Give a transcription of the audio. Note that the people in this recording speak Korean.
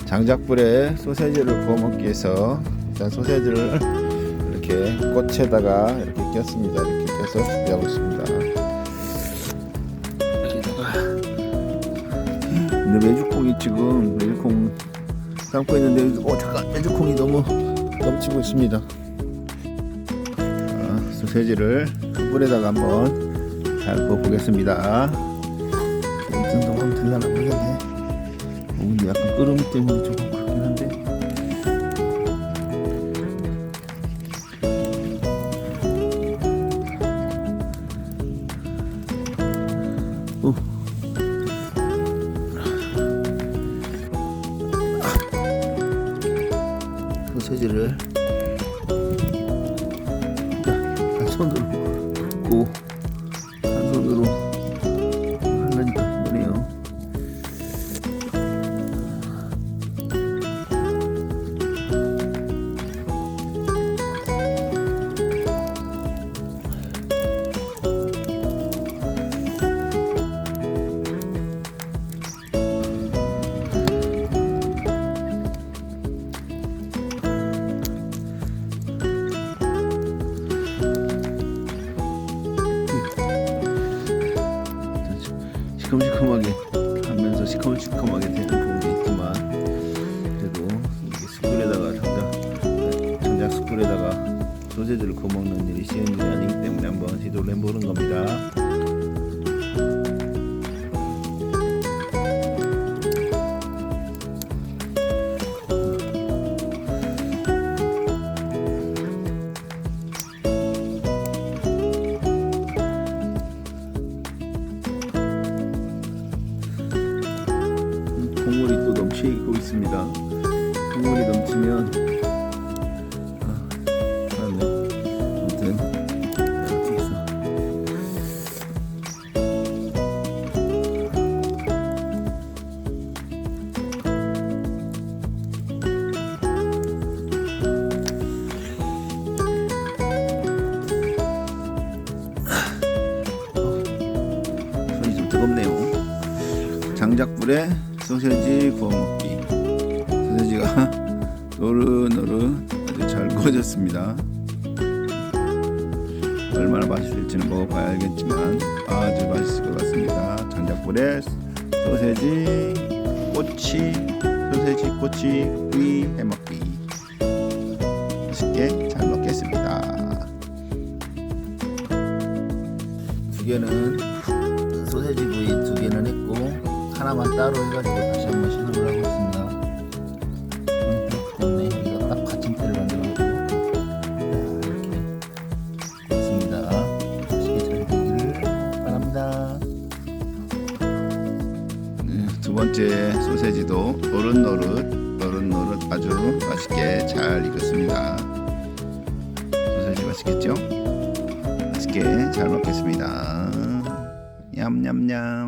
장작불에 소세지를 구워 먹기 위해서 일단 소세지를 이렇게 꽃에다가 이렇게 꼈습니다. 이렇게 껴서 준비하고 있습니다. 여기다가 근데 메주콩이 지금 메주콩 담고 있는데 잠깐 메주콩이 너무 넘치고 있습니다. 자, 소세지를 불에다가 한번 잘 구워 보겠습니다. 이 정도면 될라나 모르겠네. 근데 약간 끓음이 때문에 조금 그렇긴 한데. 소세지를 한 손으로 굽고 한 손으로 하려니까 힘드네요. 시커멓게 하면서 시커멓게 되는 부분도 있지만 그래도 이게 숯불에다가 장작 숯불에다가 소세지를 구워 먹는 일이 쉬운 일이 아니기 때문에 한번 시도를 해보는 겁니다. 국물이 또 넘치고 있습니다. 국물이 넘치면 아무튼 이렇게 해서 손이 좀 뜨겁네요. 장작불에 소세지 구워 먹기. 소세지가 노릇노릇 아주 잘 구워졌습니다. 얼마나 맛있을지는 먹어봐야 알겠지만 아주 맛있을 것 같습니다. 장작불에 소세지 꼬치 구이 해먹기. 맛있게 잘 먹겠습니다. 두 개는 소세지 구이 두 개는 했고 하나만 따로 해가지고 다시 한번 시도를 하고 있습니다. 그렇기 때문에 여기가 딱 받침대를 만들어가지고 이렇게 있습니다. 맛있게 잘 되기를 바랍니다. 두 번째 소세지도 노릇노릇 아주 맛있게 잘 익었습니다. 소세지 맛있겠죠? 맛있게 잘 먹겠습니다. 냠냠냠.